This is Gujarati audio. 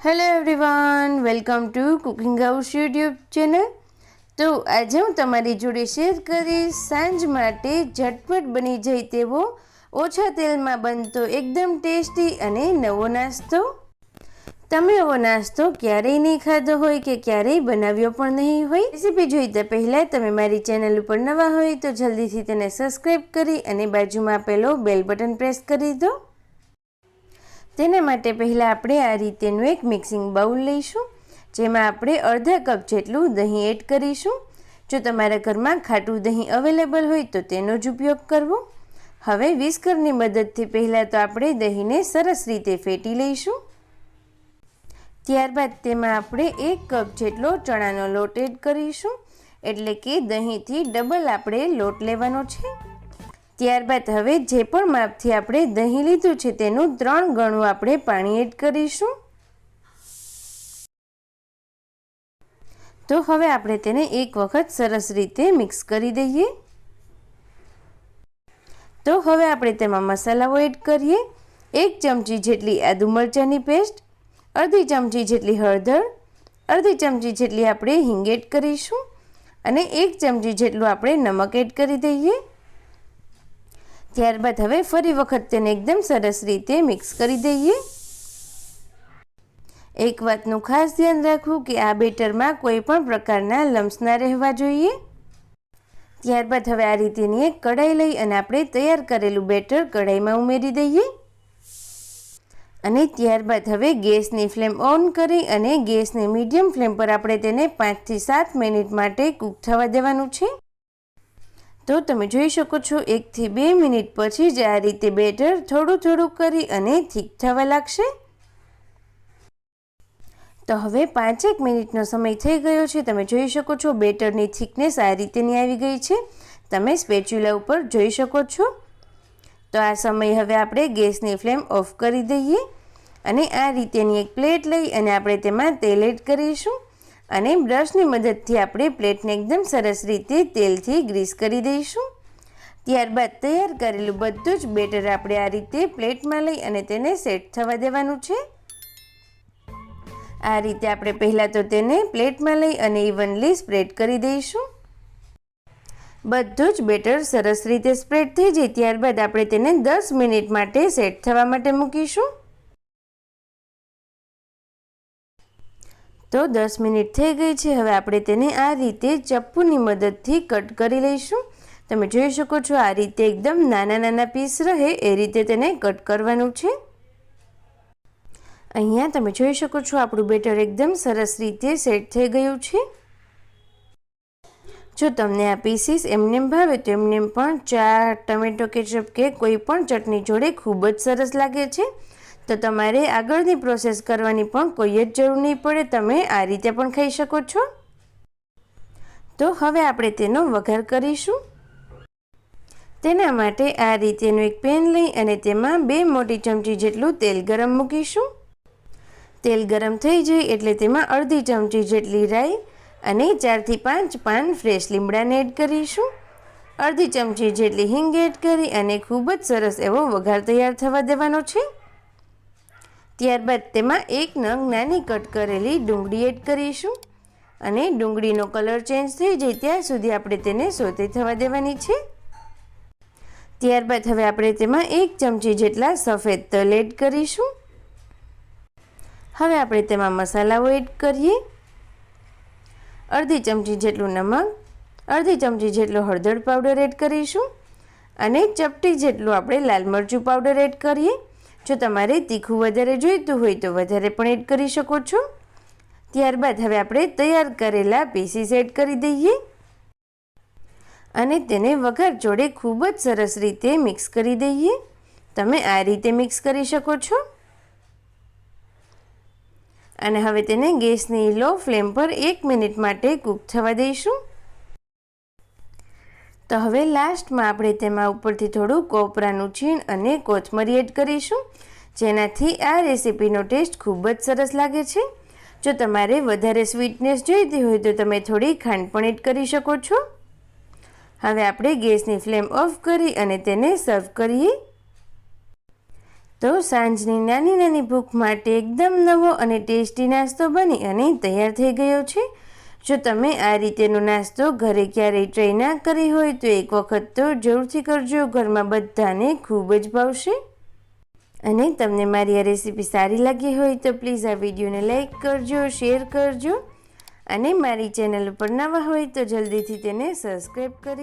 Hello everyone, welcome to cooking house YouTube channel. તો આજે હું તમારી જોડે શેર કરીશ સાંજ માટે ઝટપટ બની જાય તેવો ઓછા તેલમાં બનતો એકદમ ટેસ્ટી અને નવો નાસ્તો। તમે આવો નાસ્તો ક્યારેય નહીં ખાધો હોય કે ક્યારેય બનાવ્યો પણ નહીં હોય। રેસીપી જોઈતા પહેલાં તમે મારી ચેનલ ઉપર નવા હોય તો જલ્દીથી તેને સબસ્ક્રાઈબ કરી અને બાજુમાં આપેલો બેલ બટન પ્રેસ કરી દો। તેના માટે પહેલાં આપણે આ રીતેનું એક મિક્સિંગ બાઉલ લઈશું, જેમાં આપણે અડધા કપ જેટલું દહીં એડ કરીશું। જો તમારા ઘરમાં ખાટું દહીં અવેલેબલ હોય તો તેનો જ ઉપયોગ કરવો। હવે વિસ્કરની મદદથી પહેલાં તો આપણે દહીંને સરસ રીતે ફેટી લઈશું। ત્યારબાદ તેમાં આપણે 1 કપ જેટલો ચણાનો લોટ એડ કરીશું, એટલે કે દહીંથી ડબલ આપણે લોટ લેવાનો છે। ત્યારબાદ હવે જે પણ માપથી આપણે દહીં લીધું છે તેનું 3 ગણું આપણે પાણી એડ કરીશું। તો હવે આપણે તેને એક વખત સરસ રીતે મિક્સ કરી દઈએ। તો હવે આપણે તેમાં મસાલાઓ એડ કરીએ। 1 ચમચી જેટલી આદુ મરચાંની પેસ્ટ, અડધી ચમચી જેટલી હળદર, અડધી ચમચી જેટલી આપણે હિંગ એડ કરીશું અને 1 ચમચી જેટલું આપણે નમક એડ કરી દઈએ। ત્યારબાદ હવે ફરી વખત તેને એકદમ સરસ રીતે મિક્સ કરી દઈએ। એક વાતનું ખાસ ધ્યાન રાખવું કે આ બેટરમાં કોઈ પણ પ્રકારના લમ્સ ના રહેવા જોઈએ। ત્યારબાદ હવે આ રીતેની એક કઢાઈ લઈ અને આપણે તૈયાર કરેલું બેટર કઢાઈમાં ઉમેરી દઈએ અને ત્યારબાદ હવે ગેસની ફ્લેમ ઓન કરી અને ગેસની મીડિયમ ફ્લેમ પર આપણે તેને 5 થી 7 મિનિટ માટે કૂક થવા દેવાનું છે। તો તમે જોઈ શકો છો 1 થી 2 મિનિટ પછી જ આ રીતે બેટર થોડું કરી અને થીક થવા લાગશે। તો હવે 5 મિનિટનો સમય થઈ ગયો છે। તમે જોઈ શકો છો બેટરની થિકનેસ આ રીતેની આવી ગઈ છે, તમે સ્પેચ્યુલા ઉપર જોઈ શકો છો। તો આ સમય હવે આપણે ગેસની ફ્લેમ ઓફ કરી દઈએ અને આ રીતેની એક પ્લેટ લઈ અને આપણે તેમાં તેલ એડ કરીશું અને બ્રશની મદદથી આપણે પ્લેટને એકદમ સરસ રીતે તેલથી ગ્રીસ કરી દઈશું। ત્યારબાદ તૈયાર કરેલું બધું જ બેટર આપણે આ રીતે પ્લેટમાં લઈ અને તેને સેટ થવા દેવાનું છે। આ રીતે આપણે પહેલાં તો તેને પ્લેટમાં લઈ અને ઇવનલી સ્પ્રેડ કરી દઈશું। બધું જ બેટર સરસ રીતે સ્પ્રેડ થઈ જાય ત્યારબાદ આપણે તેને 10 મિનિટ માટે સેટ થવા માટે મૂકીશું। તો 10 મિનિટ થઈ ગઈ છે। હવે આપણે તેને આ રીતે ચપ્પુની મદદથી કટ કરી લઈશું। તમે જોઈ શકો છો આ રીતે એકદમ નાના પીસ રહે એ રીતે તેને કટ કરવાનું છે। અહીંયા તમે જોઈ શકો છો આપણું બેટર એકદમ સરસ રીતે સેટ થઈ ગયું છે। જો તમને આ પીસીસ એમનેમ ભાવે તો એમનેમ પણ ચા, ટમેટો કેચઅપ કે કોઈ પણ ચટણી જોડે ખૂબ જ સરસ લાગે છે। તો તમારે આગળની પ્રોસેસ કરવાની પણ કોઈ જ જરૂર નહીં પડે, તમે આ રીતે પણ ખાઈ શકો છો। તો હવે આપણે તેનો વઘાર કરીશું। તેના માટે આ રીતેનું એક પેન લઈ અને તેમાં 2 મોટી ચમચી જેટલું તેલ ગરમ મૂકીશું। તેલ ગરમ થઈ જાય એટલે તેમાં અડધી ચમચી જેટલી રાઈ અને 4 થી 5 પાન ફ્રેશ લીમડાને એડ કરીશું। અડધી ચમચી જેટલી હિંગ એડ કરી અને ખૂબ જ સરસ એવો વઘાર તૈયાર થવા દેવાનો છે। ત્યારબાદ તેમાં 1 નંગ નાની કટ કરેલી ડુંગળી એડ કરીશું અને ડુંગળીનો કલર ચેન્જ થઈ જાય ત્યાં સુધી આપણે તેને સોતે થવા દેવાની છે। ત્યારબાદ હવે આપણે તેમાં 1 ચમચી જેટલા સફેદ તલ એડ કરીશું। હવે આપણે તેમાં મસાલાઓ એડ કરીએ। અડધી ચમચી જેટલું નમક, અડધી ચમચી જેટલો હળદર પાવડર એડ કરીશું અને ચપટી જેટલું આપણે લાલ મરચું પાવડર એડ કરીએ। જો તમારે તીખું વધારે જોઈતું હોય તો વધારે પણ એડ કરી શકો છો। ત્યારબાદ હવે આપણે તૈયાર કરેલા પીસીસ એડ કરી દઈએ અને તેને વઘાર જોડે ખૂબ જ સરસ રીતે મિક્સ કરી દઈએ। તમે આ રીતે મિક્સ કરી શકો છો અને હવે તેને ગેસની લો ફ્લેમ પર 1 મિનિટ માટે કૂક થવા દઈશું। તો હવે લાસ્ટમાં આપણે તેમાં ઉપરથી થોડું કોપરાનું છીણ અને કોથમરી એડ કરીશું, જેનાથી આ રેસીપીનો ટેસ્ટ ખૂબ જ સરસ લાગે છે। જો તમારે વધારે સ્વીટનેસ જોઈતી હોય તો તમે થોડી ખાંડ પણ એડ કરી શકો છો। હવે આપણે ગેસની ફ્લેમ ઓફ કરી અને તેને સર્વ કરીએ। તો સાંજની નાની નાની ભૂખ માટે એકદમ નવો અને ટેસ્ટી નાસ્તો બની અને તૈયાર થઈ ગયો છે. જો તમે આ રીતેનો નાસ્તો ઘરે ક્યારેય ટ્રાય ના કરી હોય તો એક વખત તો જરૂરથી કરજો. ઘરમાં બધાને ખૂબ જ ભાવશે. અને તમને મારી આ રેસીપી સારી લાગી હોય તો પ્લીઝ આ વિડીયોને લાઈક કરજો, શેર કરજો અને મારી ચેનલ ઉપર નવા હોય તો જલ્દીથી તેને સબસ્ક્રાઈબ કરી